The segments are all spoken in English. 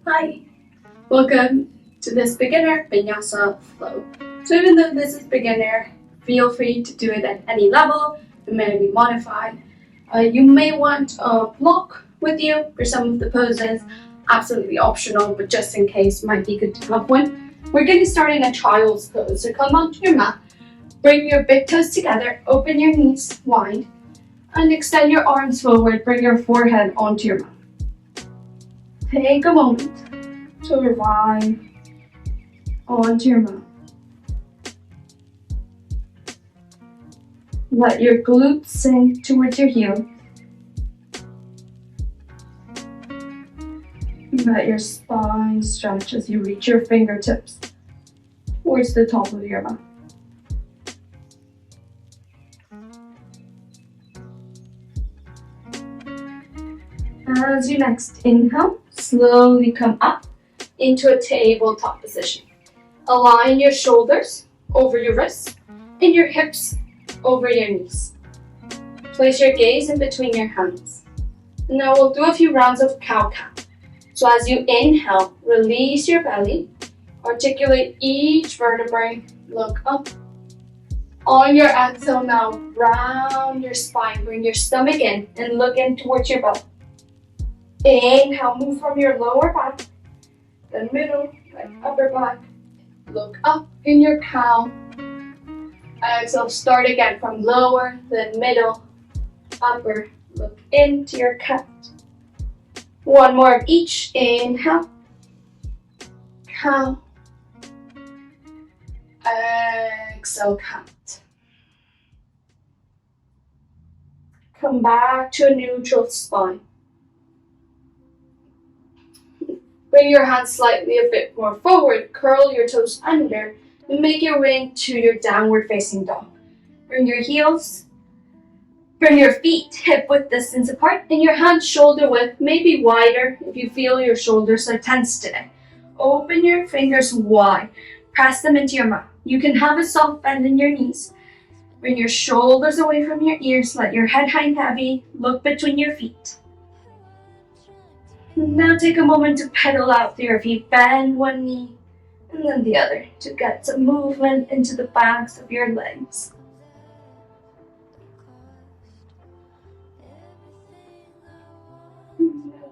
Hi, welcome to this beginner Vinyasa flow. So even though this is beginner, feel free to do it at any level. It may be modified. You may want a block with you for some of the poses. Absolutely optional, but just in case, might be good to have one. We're going to start in a child's pose. So come onto your mat, bring your big toes together, open your knees wide, and extend your arms forward. Bring your forehead onto your mat. Take a moment to revive onto your mat. Let your glutes sink towards your heel. Let your spine stretch as you reach your fingertips towards the top of your mat. As you next inhale, slowly come up into a tabletop position. Align your shoulders over your wrists and your hips over your knees. Place your gaze in between your hands. Now we'll do a few rounds of cow-cow. So as you inhale, release your belly, articulate each vertebrae, look up. On your exhale now, round your spine, bring your stomach in and look in towards your belly. Inhale, move from your lower back, then middle, then upper back, look up in your cow. Exhale, start again from lower, then middle, upper, look into your cat. One more of each, inhale, cow, exhale, cat. Come back to a neutral spine. Bring your hands slightly a bit more forward, curl your toes under, and make your way into your downward facing dog. Bring your feet hip width distance apart, and your hands shoulder width, maybe wider if you feel your shoulders are tense today. Open your fingers wide, press them into your mat. You can have a soft bend in your knees. Bring your shoulders away from your ears, let your head hang heavy, look between your feet. Now take a moment to pedal out through your feet, bend one knee and then the other to get some movement into the backs of your legs.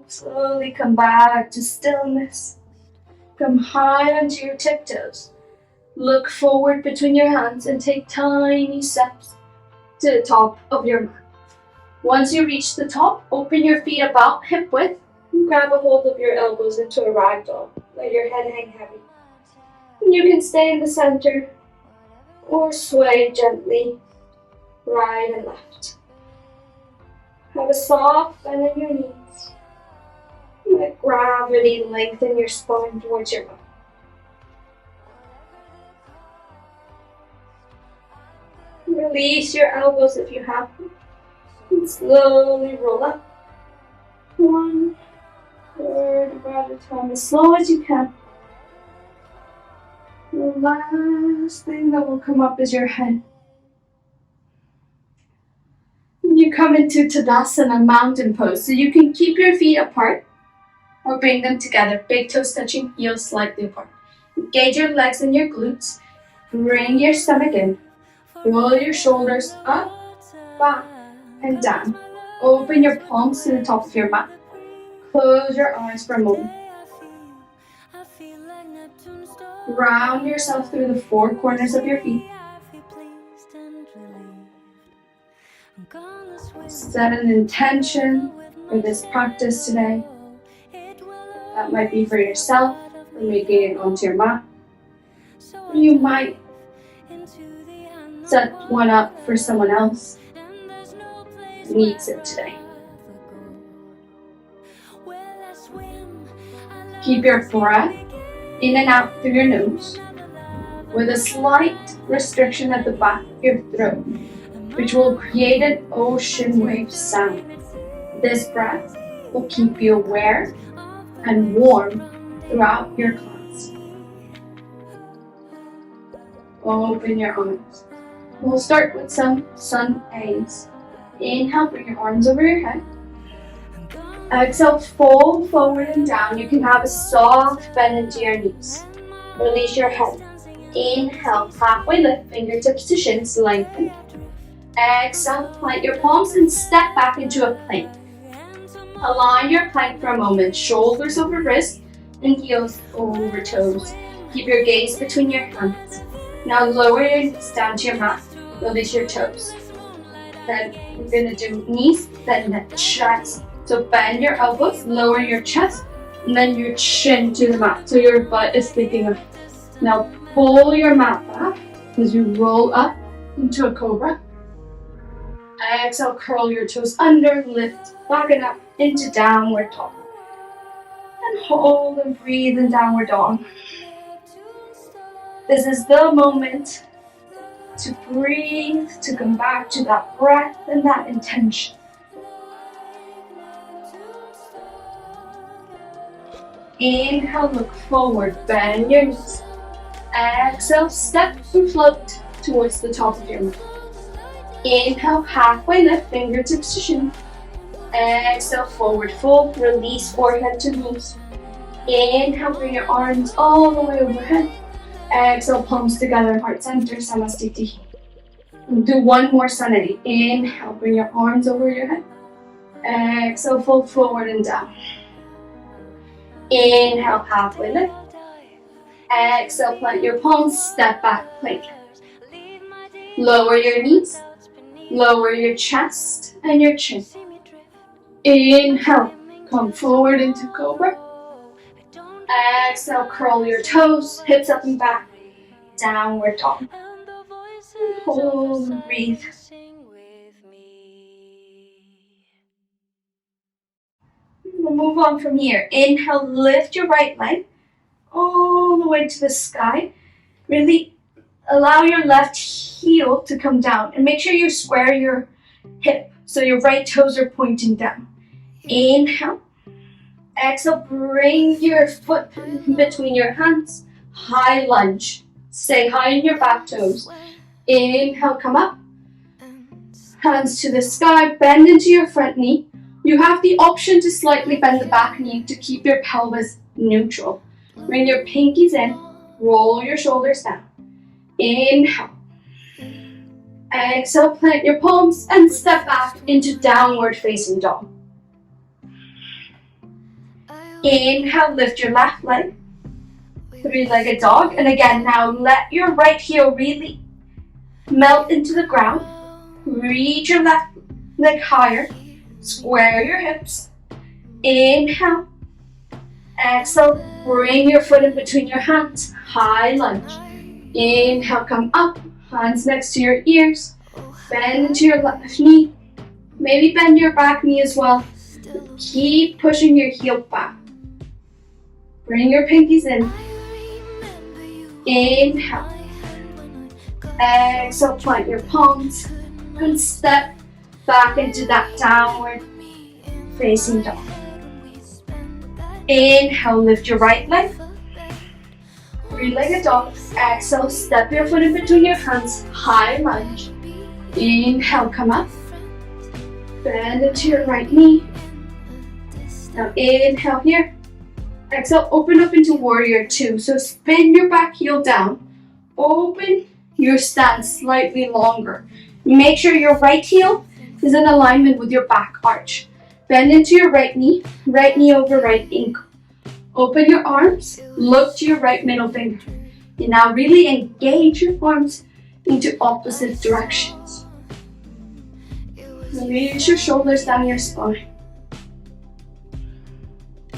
Slowly come back to stillness. Come high onto your tiptoes. Look forward between your hands and take tiny steps to the top of your mat. Once you reach the top, open your feet about hip width and grab a hold of your elbows into a ragdoll. Let your head hang heavy. You can stay in the center or sway gently right and left. Have a soft bend in your knees. Let gravity lengthen your spine towards your back. Release your elbows if you have them. And slowly roll up. 1/3 at a time, as slow as you can. The last thing that will come up is your head. You come into Tadasana, mountain pose, so you can keep your feet apart or bring them together, big toes touching, heels slightly apart. Engage your legs and your glutes. Bring your stomach in. Roll your shoulders up, back, and down. Open your palms to the top of your mat. Close your eyes for a moment. Ground yourself through the four corners of your feet. Set an intention for this practice today. That might be for yourself, for making it onto your mat. Or you might set one up for someone else who needs it today. Keep your breath in and out through your nose, with a slight restriction at the back of your throat, which will create an ocean wave sound. This breath will keep you aware and warm throughout your class. Open your arms. We'll start with some sun A's. Inhale, bring your arms over your head. Exhale, fold forward and down. You can have a soft bend into your knees. Release your head. Inhale, halfway lift, fingertips to shins, lengthen. Exhale, plant your palms and step back into a plank. Align your plank for a moment. Shoulders over wrists and heels over toes. Keep your gaze between your hands. Now lower your knees down to your mat. Release your toes. Then we're going to do knees, then chest. So bend your elbows, lower your chest, and then your chin to the mat. So your butt is sticking up. Now pull your mat back as you roll up into a cobra. Exhale, curl your toes under, lift back and up into downward dog. And hold and breathe in downward dog. This is the moment to breathe, to come back to that breath and that intention. Inhale, look forward, bend your knees. Exhale, step and float towards the top of your mat. Inhale, halfway lift, fingertips to shin. Exhale, forward fold, release forehead to knees. Inhale, bring your arms all the way overhead. Exhale, palms together, heart center, Samastiti. Do one more Sanadi. Inhale, bring your arms over your head. Exhale, fold forward and down. Inhale, halfway lift. Exhale, plant your palms, step back, plank. Lower your knees, lower your chest and your chin. Inhale, come forward into cobra. Exhale, curl your toes, hips up and back, downward dog. Hold and breathe. We'll move on from here. Inhale, lift your right leg all the way to the sky. Really allow your left heel to come down and make sure you square your hip so your right toes are pointing down. Inhale. Exhale, bring your foot between your hands. High lunge. Stay high in your back toes. Inhale, come up. Hands to the sky, bend into your front knee. You have the option to slightly bend the back knee to keep your pelvis neutral. Bring your pinkies in, roll your shoulders down. Inhale. Exhale, plant your palms and step back into downward facing dog. Inhale, lift your left leg, three-legged dog. And again, now let your right heel really melt into the ground. Reach your left leg higher. Square your hips. Inhale. Exhale, bring your foot in between your hands. High lunge. Inhale, come up. Hands next to your ears. Bend into your left knee. Maybe bend your back knee as well. Keep pushing your heel back. Bring your pinkies in. Inhale. Exhale, plant your palms and step back into that downward facing dog. Inhale, lift your right leg. Three-legged dog. Exhale, step your foot in between your hands. High lunge. Inhale, come up. Bend into your right knee. Now inhale here. Exhale, open up into warrior two. So spin your back heel down. Open your stance slightly longer. Make sure your right heel is in alignment with your back arch. Bend into your right knee over right ankle. Open your arms, look to your right middle finger. And now really engage your arms into opposite directions. Release your shoulders down your spine.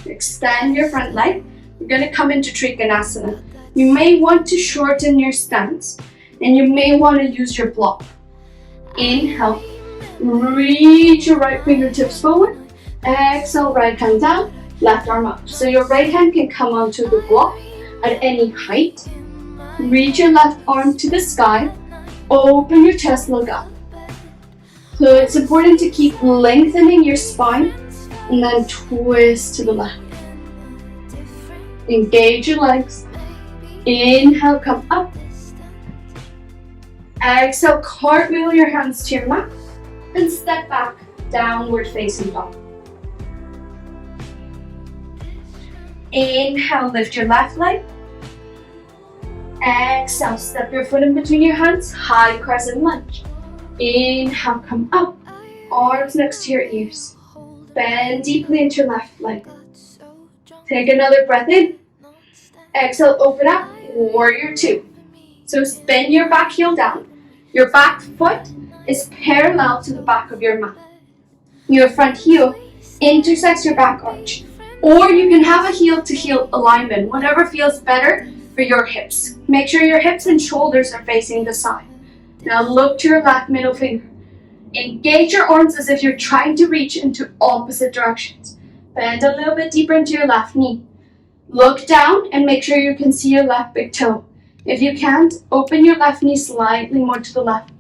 Extend your front leg. We're going to come into Trikonasana. You may want to shorten your stance and you may want to use your block. Inhale. Reach your right fingertips forward. Exhale, right hand down, left arm up. So your right hand can come onto the block at any height. Reach your left arm to the sky. Open your chest, look up. So it's important to keep lengthening your spine and then twist to the left. Engage your legs. Inhale, come up. Exhale, cartwheel your hands to your mat and step back, downward facing dog. Inhale, lift your left leg. Exhale, step your foot in between your hands, high crescent lunge. Inhale, come up, arms next to your ears. Bend deeply into your left leg. Take another breath in. Exhale, open up, warrior two. So spin your back heel down. Your back foot is parallel to the back of your mat. Your front heel intersects your back arch. Or you can have a heel to heel alignment, whatever feels better for your hips. Make sure your hips and shoulders are facing the side. Now look to your left middle finger. Engage your arms as if you're trying to reach into opposite directions. Bend a little bit deeper into your left knee. Look down and make sure you can see your left big toe. If you can't, open your left knee slightly more to the left.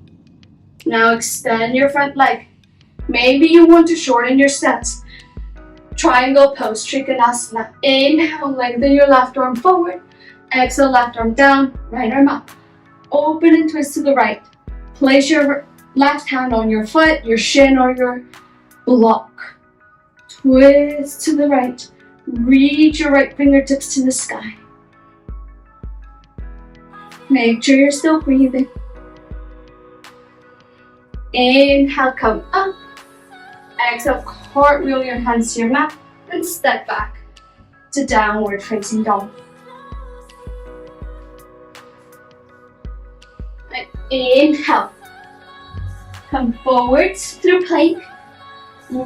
Now extend your front leg. Maybe you want to shorten your stance. Triangle pose, Trikonasana. Inhale, lengthen your left arm forward. Exhale, left arm down, right arm up. Open and twist to the right. Place your left hand on your foot, your shin, or your block. Twist to the right. Reach your right fingertips to the sky. Make sure you're still breathing. Inhale, come up. Exhale, cartwheel your hands to your mat and step back to downward facing dog. Inhale. Come forwards through plank.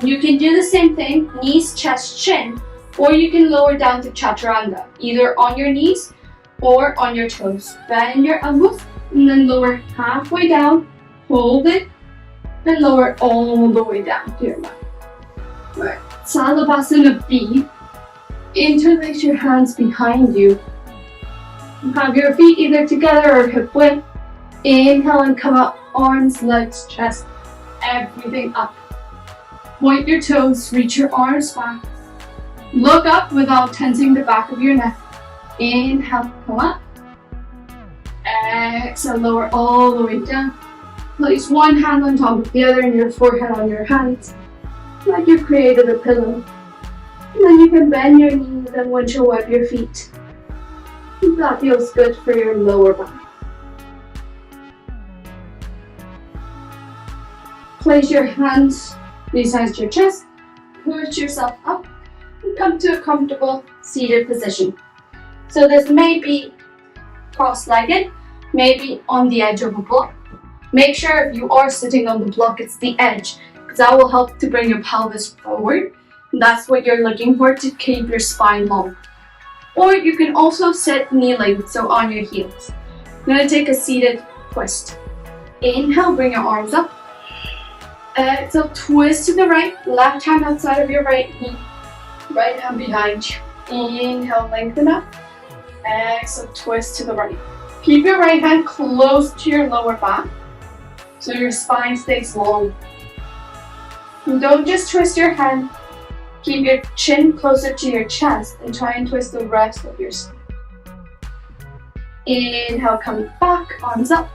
You can do the same thing, knees, chest, chin, or you can lower down to chaturanga, either on your knees or on your toes. Bend your elbows and then lower halfway down, hold it, and lower all the way down to your mat. Right. Salutations B. Interlace your hands behind you. Have your feet either together or hip width. Inhale and come up, arms, legs, chest, everything up. Point your toes, reach your arms back. Look up without tensing the back of your neck. Inhale, come up. Exhale, lower all the way down. Place one hand on top of the other and your forehead on your hands, like you've created a pillow. And then you can bend your knees and windshield wipe your feet. That feels good for your lower back. Place your hands beside your chest, push yourself up, and come to a comfortable seated position. So this may be cross-legged, maybe on the edge of a block. Make sure if you are sitting on the block, it's the edge, because that will help to bring your pelvis forward. And that's what you're looking for to keep your spine long. Or you can also sit kneeling, so on your heels. I'm going to take a seated twist. Inhale, bring your arms up. Exhale, twist to the right, left hand outside of your right knee, right hand behind you. Inhale, lengthen up. Exhale, twist to the right. Keep your right hand close to your lower back so your spine stays long. And don't just twist your hand. Keep your chin closer to your chest and try and twist the rest of your spine. Inhale, come back, arms up.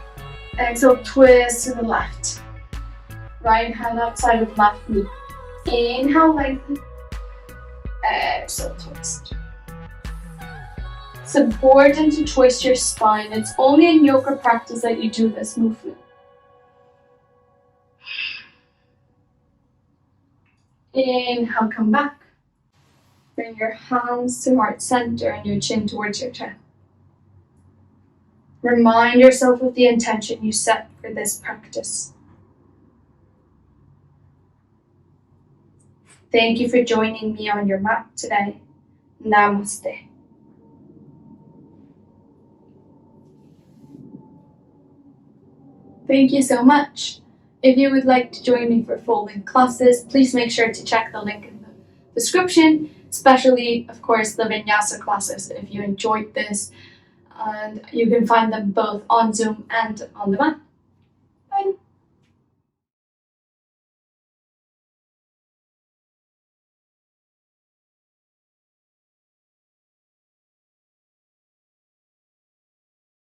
Exhale, twist to the left. Right hand outside of left knee. Inhale, lengthen. Exhale, twist. It's important to twist your spine. It's only in yoga practice that you do this movement. Inhale, come back. Bring your hands to heart center and your chin towards your chest. Remind yourself of the intention you set for this practice. Thank you for joining me on your mat today. Namaste. Thank you so much. If you would like to join me for full-length classes, please make sure to check the link in the description, especially, of course, the Vinyasa classes if you enjoyed this. And you can find them both on Zoom and on the mat.